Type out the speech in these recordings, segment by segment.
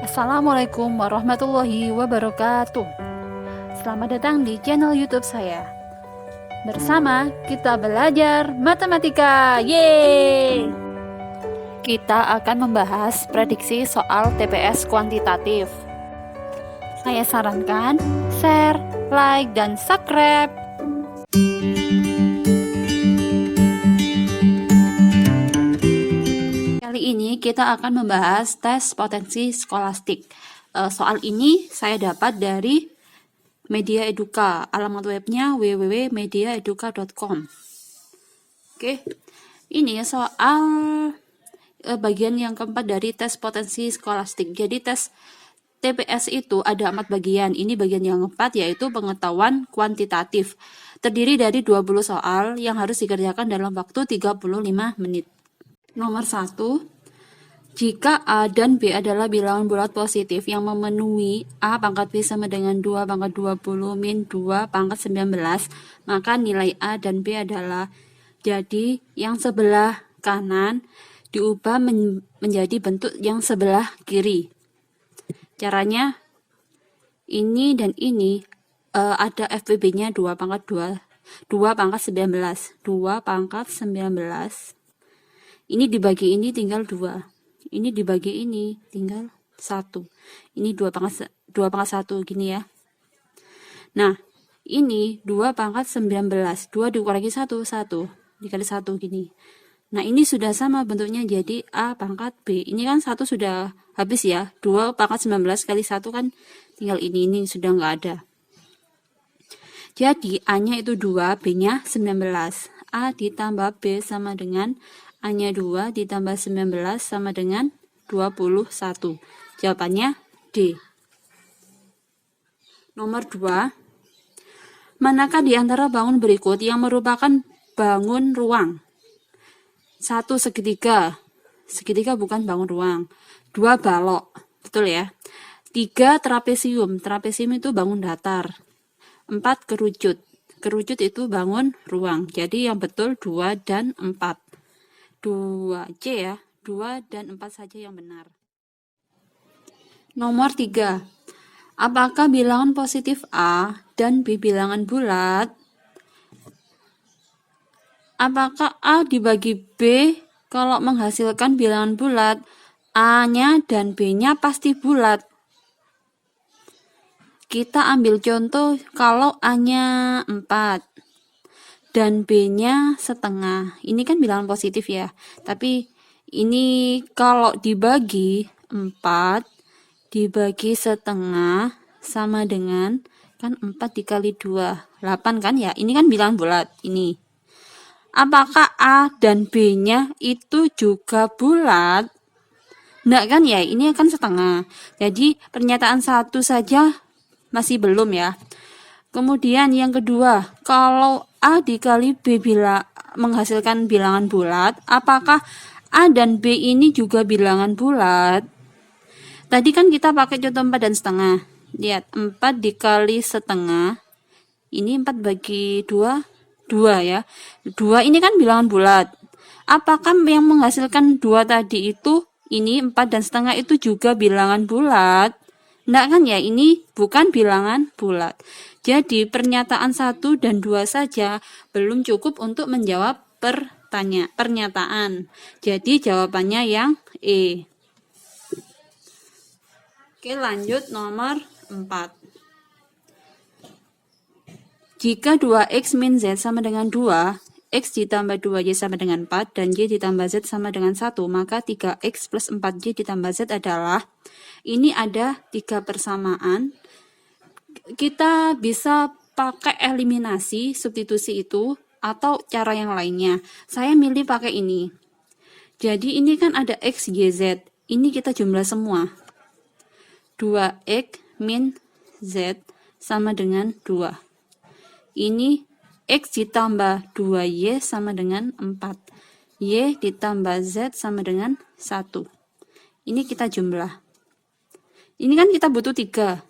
Assalamualaikum warahmatullahi wabarakatuh. Selamat datang di channel YouTube saya. Bersama kita belajar matematika. Yeay! Kita akan membahas prediksi soal TPS kuantitatif. Saya sarankan share, like, dan subscribe. Kali ini kita akan membahas tes potensi skolastik. Soal ini saya dapat dari Media Educa, alamat webnya www.mediaeduca.com. Oke, ini soal bagian yang keempat dari tes potensi skolastik. Jadi tes TPS itu ada 4 bagian. Ini bagian yang keempat, yaitu pengetahuan kuantitatif. Terdiri dari 20 soal yang harus dikerjakan dalam waktu 35 menit. Nomor 1, jika A dan B adalah bilangan bulat positif yang memenuhi A pangkat B sama dengan 2 pangkat 20 min 2 pangkat 19, maka nilai A dan B adalah, jadi yang sebelah kanan diubah menjadi bentuk yang sebelah kiri. Caranya ini dan ini ada FPB-nya 2 pangkat 19. Ini dibagi ini tinggal 2. Ini dibagi ini tinggal 1. Ini 2 pangkat 1 gini ya. Nah, ini 2 pangkat 19. 2 dikurangi 1, 1. Dikali 1 gini. Nah, ini sudah sama bentuknya, jadi A pangkat B. Ini kan 1 sudah habis ya. 2 pangkat 19 kali 1 kan tinggal ini sudah nggak ada. Jadi A-nya itu 2, B-nya 19. A ditambah B sama dengan A-nya 2 ditambah 19 sama dengan 21. Jawabannya D. Nomor 2. Manakah di antara bangun berikut yang merupakan bangun ruang? 1. Segitiga. Segitiga bukan bangun ruang. 2. Balok. Betul ya. 3. Trapesium. Trapesium itu bangun datar. 4. Kerucut. Kerucut itu bangun ruang. Jadi yang betul 2 dan 4. 2C ya, 2 dan 4 saja yang benar. Nomor 3. Apakah bilangan positif A dan B bilangan bulat? Apakah A dibagi B kalau menghasilkan bilangan bulat? A-nya dan B-nya pasti bulat. Kita ambil contoh kalau A-nya 4. Dan B-nya setengah. Ini kan bilangan positif ya. Tapi ini kalau dibagi 4 dibagi setengah sama dengan kan 4 dikali 2, 8 kan ya. Ini kan bilangan bulat ini. Apakah A dan B-nya itu juga bulat? Enggak kan ya, ini kan setengah. Jadi pernyataan 1 saja masih belum ya. Kemudian yang kedua, kalau A dikali B menghasilkan bilangan bulat, apakah A dan B ini juga bilangan bulat? Tadi kan kita pakai contoh 4 dan setengah. Lihat, 4 dikali setengah. Ini 4 bagi 2, 2 ya. 2 ini kan bilangan bulat. Apakah yang menghasilkan 2 tadi itu, ini 4 dan setengah itu juga bilangan bulat? Enggak kan ya, ini bukan bilangan bulat. Jadi pernyataan 1 dan 2 saja belum cukup untuk menjawab pernyataan. Jadi jawabannya yang E. Oke, lanjut nomor 4. Jika 2x min z sama dengan 2, x ditambah 2y sama dengan 4, dan y ditambah z sama dengan 1, maka 3x plus 4y ditambah z adalah, ini ada 3 persamaan. Kita bisa pakai eliminasi, substitusi itu, atau cara yang lainnya. Saya milih pakai ini. Jadi ini kan ada x, y, z. Ini kita jumlah semua. 2x min z sama dengan 2. Ini x ditambah 2y sama dengan 4. Y ditambah z sama dengan 1. Ini kita jumlah. Ini kan kita butuh 3.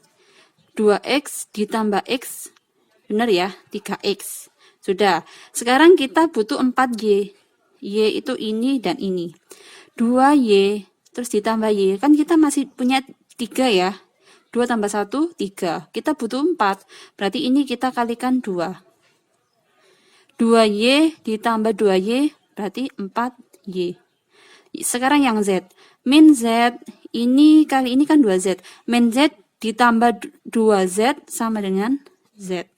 2x ditambah x, benar ya, 3x. Sudah, sekarang kita butuh 4y. Y itu ini dan ini. 2y, terus ditambah y. Kan kita masih punya 3 ya. 2 tambah 1, 3. Kita butuh 4. Berarti ini kita kalikan 2. 2Y ditambah 2Y berarti 4Y. Sekarang yang Z. Min Z ini kali ini kan 2Z. Min Z ditambah 2Z sama dengan Z.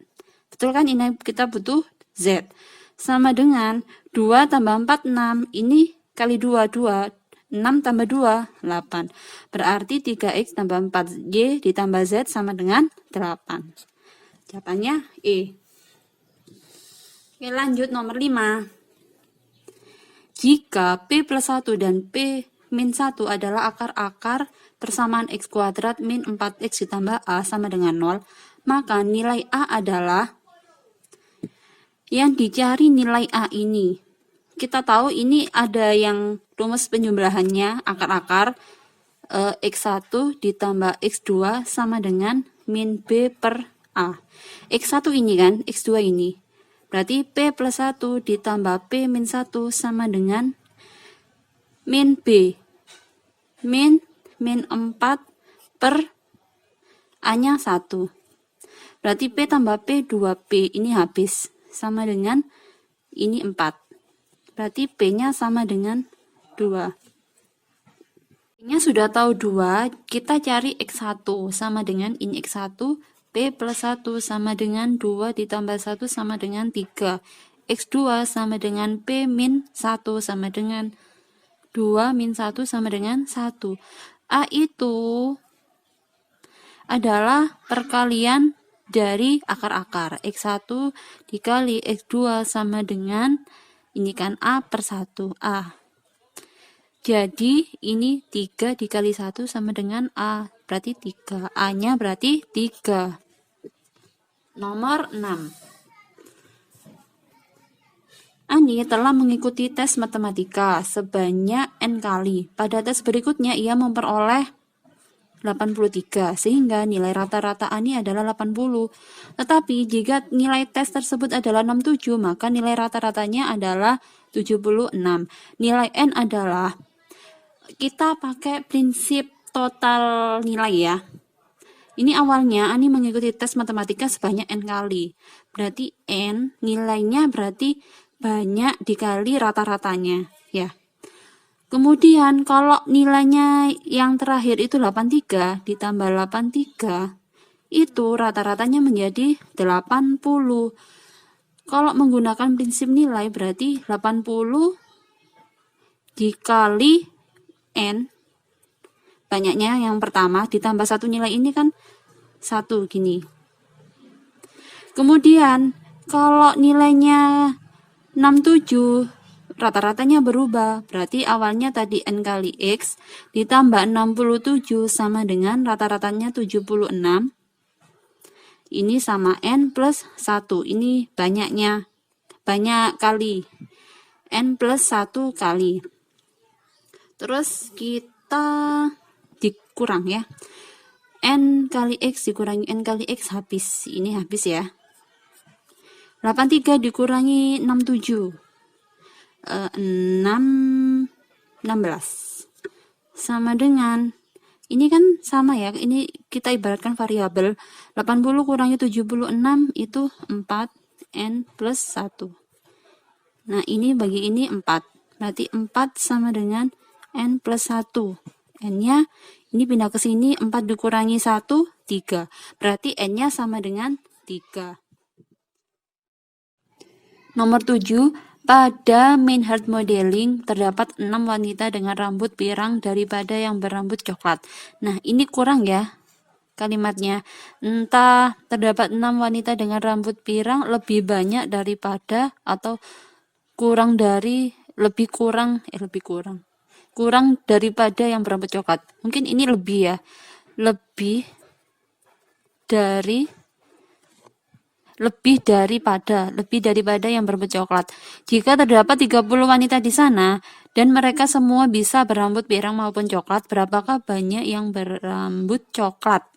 Betul kan? Ini kita butuh Z. Sama dengan 2 tambah 4, 6. Ini kali 2, 2. 6 tambah 2, 8. Berarti 3X tambah 4Y ditambah Z sama dengan 8. Jawabannya E. Oke, lanjut nomor 5. Jika P plus 1 dan P min 1 adalah akar-akar persamaan X kuadrat min 4X ditambah A sama dengan 0, maka nilai A adalah, yang dicari nilai A ini. Kita tahu ini ada yang rumus penjumlahannya, akar-akar X1 ditambah X2 sama dengan min B per A. X1 ini kan, X2 ini. Berarti P plus 1 ditambah P min 1 sama dengan min B. Min 4 per A-nya 1. Berarti P tambah P 2P. Ini habis. Sama dengan ini 4. Berarti P-nya sama dengan 2. P-nya sudah tahu 2. Kita cari X1. Sama dengan ini X1. P plus 1 sama dengan 2 ditambah 1 sama dengan 3. X2 sama dengan P min 1 sama dengan 2 min 1 sama dengan 1. A itu adalah perkalian dari akar-akar. X1 dikali X2 sama dengan, ini kan A per 1. A. Jadi ini 3 dikali 1 sama dengan A. Berarti 3. A-nya berarti 3. Nomor 6. Ani telah mengikuti tes matematika sebanyak N kali. Pada tes berikutnya ia memperoleh 83, sehingga nilai rata-rata Ani adalah 80. Tetapi jika nilai tes tersebut adalah 67, maka nilai rata-ratanya adalah 76. Nilai N adalah, kita pakai prinsip total nilai ya. Ini awalnya Ani mengikuti tes matematika sebanyak N kali. Berarti N nilainya berarti banyak dikali rata-ratanya ya. Kemudian kalau nilainya yang terakhir itu 83 ditambah 83, itu rata-ratanya menjadi 80. Kalau menggunakan prinsip nilai berarti 80 dikali N, banyaknya yang pertama ditambah satu nilai ini kan 1 gini. Kemudian kalau nilainya 67, rata-ratanya berubah. Berarti awalnya tadi N kali X ditambah 67 sama dengan rata-ratanya 76. Ini sama N plus 1. Ini banyaknya. Banyak kali. N plus 1 kali. Terus kita dikurang ya. N kali X dikurangi N kali X habis. Ini habis ya. 83 dikurangi 67. 16 sama dengan, ini kan sama ya, ini kita ibaratkan variabel. 80 kurangi 76 itu 4 N plus 1. Nah ini bagi ini 4, berarti 4 sama dengan N plus 1. N nya ini pindah ke sini, 4 dikurangi 1 3, berarti N nya sama dengan 3. Nomor 7, pada main heart modeling terdapat 6 wanita dengan rambut pirang daripada yang berambut coklat. Nah, ini kurang ya kalimatnya. Entah terdapat 6 wanita dengan rambut pirang lebih banyak daripada atau kurang dari, kurang daripada yang berambut coklat. Mungkin ini lebih ya. Lebih daripada yang berambut coklat. Jika terdapat 30 wanita di sana dan mereka semua bisa berambut pirang maupun coklat, berapakah banyak yang berambut coklat?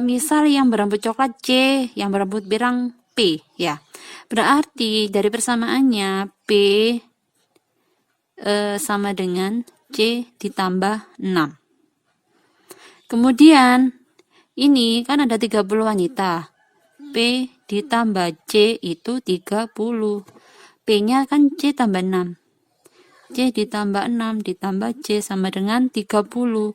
Misal yang berambut coklat C, yang berambut pirang P ya. Berarti dari persamaannya P sama dengan C ditambah 6. Kemudian ini kan ada 30 wanita. P ditambah C itu 30. P-nya kan C tambah 6. C ditambah 6 ditambah C sama dengan 30.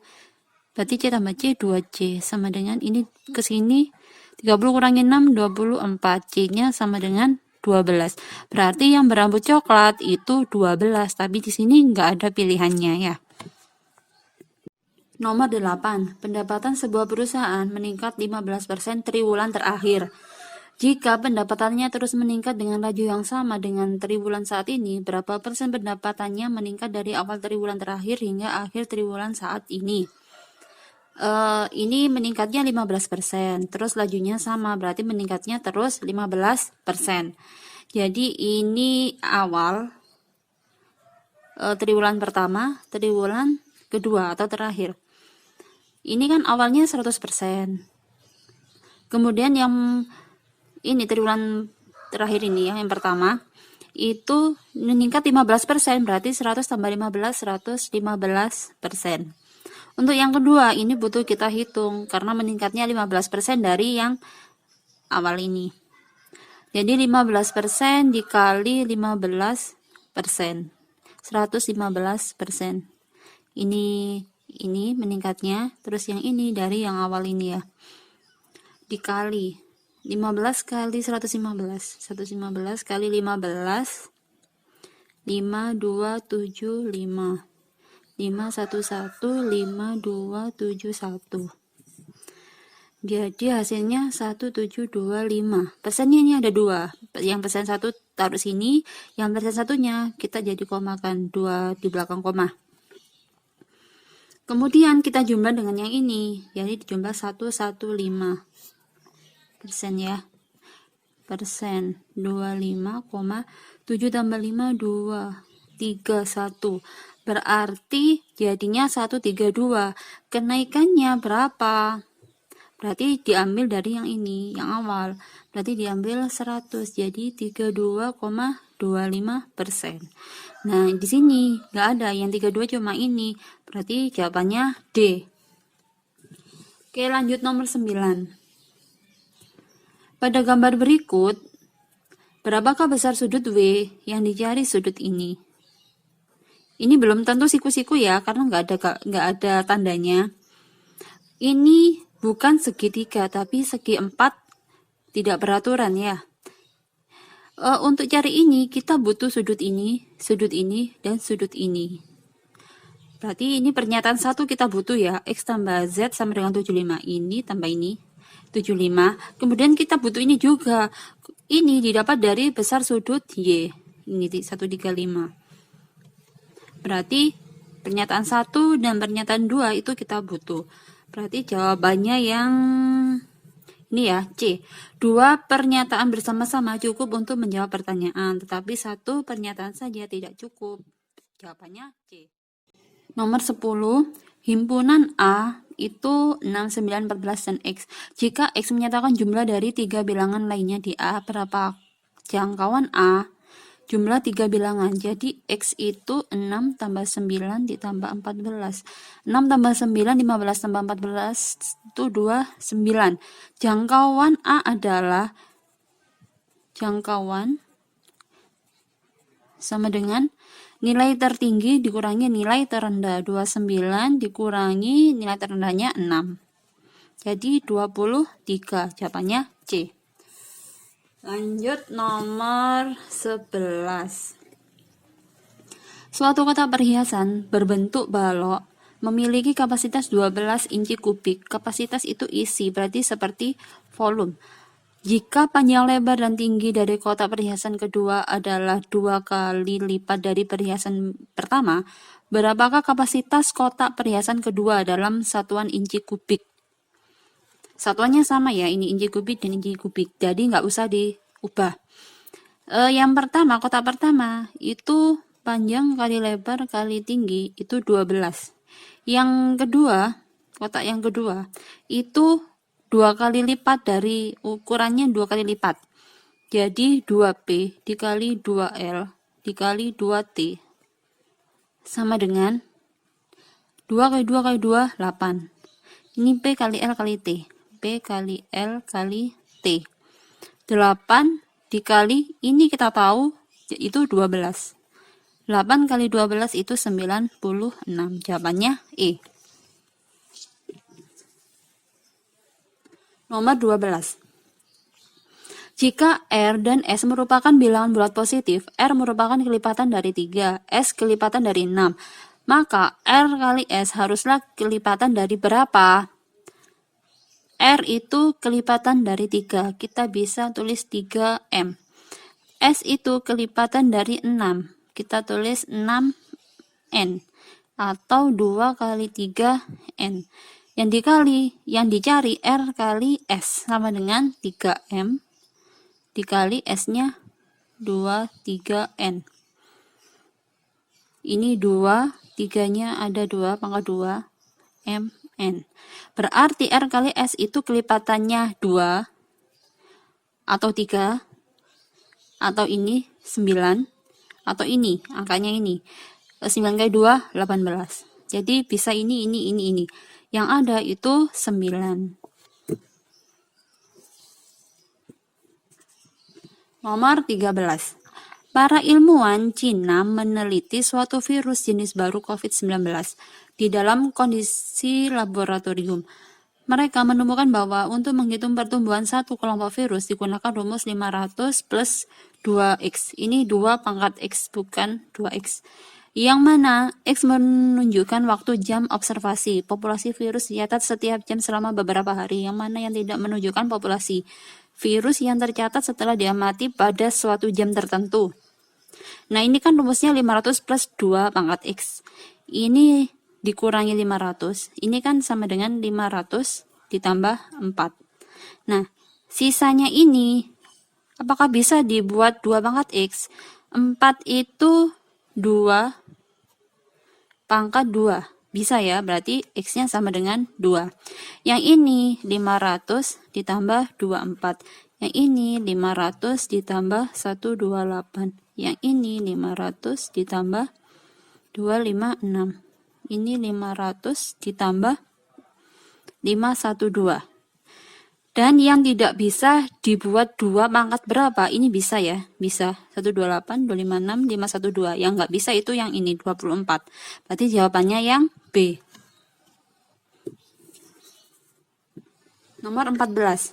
Berarti C tambah C 2C sama dengan ini ke sini 30 kurangi 6 24. C-nya sama dengan 12. Berarti yang berambut coklat itu 12, tapi di sini nggak ada pilihannya ya. Nomor 8. Pendapatan sebuah perusahaan meningkat 15% triwulan terakhir. Jika pendapatannya terus meningkat dengan laju yang sama dengan triwulan saat ini, berapa persen pendapatannya meningkat dari awal triwulan terakhir hingga akhir triwulan saat ini? Ini meningkatnya 15%, terus lajunya sama, berarti meningkatnya terus 15%. Jadi ini awal triwulan pertama, triwulan kedua atau terakhir. Ini kan awalnya 100%. Kemudian yang ini triwulan terakhir ini ya, yang pertama itu meningkat 15%, berarti 100 tambah 15, 115%. Untuk yang kedua ini butuh kita hitung karena meningkatnya 15% dari yang awal ini. Jadi 15% dikali 15%, 115%. Ini meningkatnya, terus yang ini dari yang awal ini ya. Dikali 15 kali 115. 115 kali 15, 5275. 511 5271. Jadi hasilnya 1725. Persennya ini ada 2. Yang persen 1 taruh sini, yang persen satunya kita jadi komakan 2 di belakang koma. Kemudian kita jumlah dengan yang ini, jadi dijumlah 115 persen ya. Persen 25,7 tambah 5 231. Berarti jadinya 132. Kenaikannya berapa? Berarti diambil dari yang ini, yang awal. Berarti diambil 100, jadi 32,25%. Nah, di sini nggak ada, yang 32 cuma ini. Berarti jawabannya D. Oke, lanjut nomor 9. Pada gambar berikut, berapakah besar sudut W yang dicari sudut ini? Ini belum tentu siku-siku ya, karena nggak ada tandanya. Ini bukan segitiga, tapi segi 4 tidak beraturan ya. Untuk cari ini, kita butuh sudut ini, dan sudut ini. Berarti ini pernyataan 1 kita butuh ya, X tambah Z sama dengan 75. Ini tambah ini, 75. Kemudian kita butuh ini juga. Ini didapat dari besar sudut Y. Ini 135. Berarti pernyataan 1 dan pernyataan 2 itu kita butuh. Berarti jawabannya yang ini ya, C. 2 pernyataan bersama-sama cukup untuk menjawab pertanyaan, tetapi 1 pernyataan saja tidak cukup. Jawabannya C. Nomor 10. Himpunan A itu 6, 9, 14, dan X. Jika X menyatakan jumlah dari 3 bilangan lainnya di A, berapa jangkauan A? Jumlah 3 bilangan. Jadi X itu 6 tambah 9 ditambah 14. 6 tambah 9, 15 tambah 14 itu 29. Jangkauan A adalah jangkauan sama dengan nilai tertinggi dikurangi nilai terendah. 29 dikurangi nilai terendahnya 6. Jadi 23. Jawabannya C. Lanjut nomor 11. Suatu kotak perhiasan berbentuk balok memiliki kapasitas 12 inci kubik. Kapasitas itu isi, berarti seperti volume. Jika panjang lebar dan tinggi dari kotak perhiasan kedua adalah 2 kali lipat dari perhiasan pertama, berapakah kapasitas kotak perhiasan kedua dalam satuan inci kubik? Satuannya sama ya, ini inci kubik dan inci kubik, jadi nggak usah diubah. Yang pertama, kotak pertama itu panjang kali lebar kali tinggi itu 12. Yang kedua, kotak yang kedua itu 2 kali lipat dari ukurannya 2 kali lipat. Jadi 2P dikali 2L dikali 2T sama dengan 2 kali 2 kali 2, 8. Ini P kali L kali T. P kali L kali T. 8 dikali, ini kita tahu itu 12. 8 kali 12 itu 96. Jawabannya E. Nomor 12. Jika R dan S merupakan bilangan bulat positif, R merupakan kelipatan dari 3, S kelipatan dari 6. Maka R kali S haruslah kelipatan dari berapa? R itu kelipatan dari 3. Kita bisa tulis 3M. S itu kelipatan dari 6. Kita tulis 6N. Atau 2 kali 3N. Yang dicari R kali S sama dengan 3M dikali S-nya 2, 3N. Ini 2, 3-nya ada 2, pangkat 2, MN. Berarti R kali S itu kelipatannya 2, atau 3, atau ini 9, atau ini, angkanya ini. 9 kali 2, 18. Jadi bisa ini. Yang ada itu 9. Nomor 13. Para ilmuwan Cina meneliti suatu virus jenis baru COVID-19 di dalam kondisi laboratorium. Mereka menemukan bahwa untuk menghitung pertumbuhan satu kelompok virus digunakan rumus 500 plus 2x. Ini 2 pangkat x, bukan 2x. Yang mana x menunjukkan waktu jam observasi. Populasi virus dicatat setiap jam selama beberapa hari. Yang mana yang tidak menunjukkan populasi virus yang tercatat setelah diamati pada suatu jam tertentu. Nah, ini kan rumusnya 500 plus 2 pangkat x. Ini dikurangi 500. Ini kan sama dengan 500 ditambah 4. Nah, sisanya ini apakah bisa dibuat 2 pangkat x? 4 itu 2 pangkat 2. Bisa ya, berarti x-nya sama dengan 2. Yang ini 500 ditambah 24. Yang ini 500 ditambah 128. Yang ini 500 ditambah 256. Ini 500 ditambah 512. Dan yang tidak bisa dibuat 2 pangkat berapa? Ini bisa ya, bisa 128, 256, 512. Yang nggak bisa itu yang ini 24. Berarti jawabannya yang B. Nomor 14.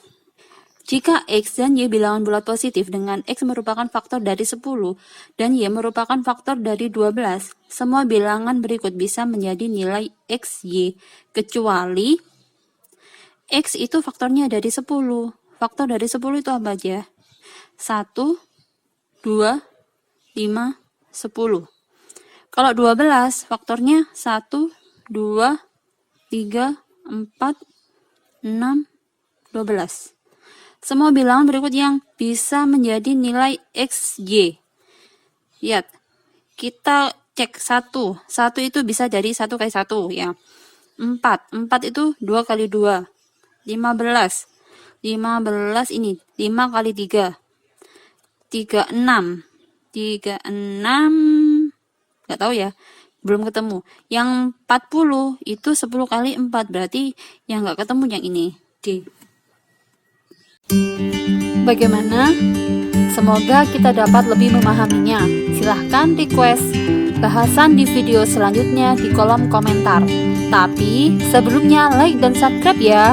Jika X dan Y bilangan bulat positif dengan X merupakan faktor dari 10 dan Y merupakan faktor dari 12, semua bilangan berikut bisa menjadi nilai XY kecuali X itu faktornya dari 10. Faktor dari 10 itu apa aja? 1, 2, 5, 10. Kalau 12, faktornya 1, 2, 3, 4, 6, 12. Semua bilangan berikut yang bisa menjadi nilai XY. Lihat, kita cek 1. 1 itu bisa jadi 1 kali 1 ya. 4 itu 2 kali 2. 15 ini 5 kali 3 36 nggak tahu ya, belum ketemu. Yang 40 itu 10 kali 4, berarti yang nggak ketemu yang ini, D. Bagaimana? Semoga kita dapat lebih memahaminya. Silahkan request bahasan di video selanjutnya di kolom komentar. Tapi sebelumnya like dan subscribe ya.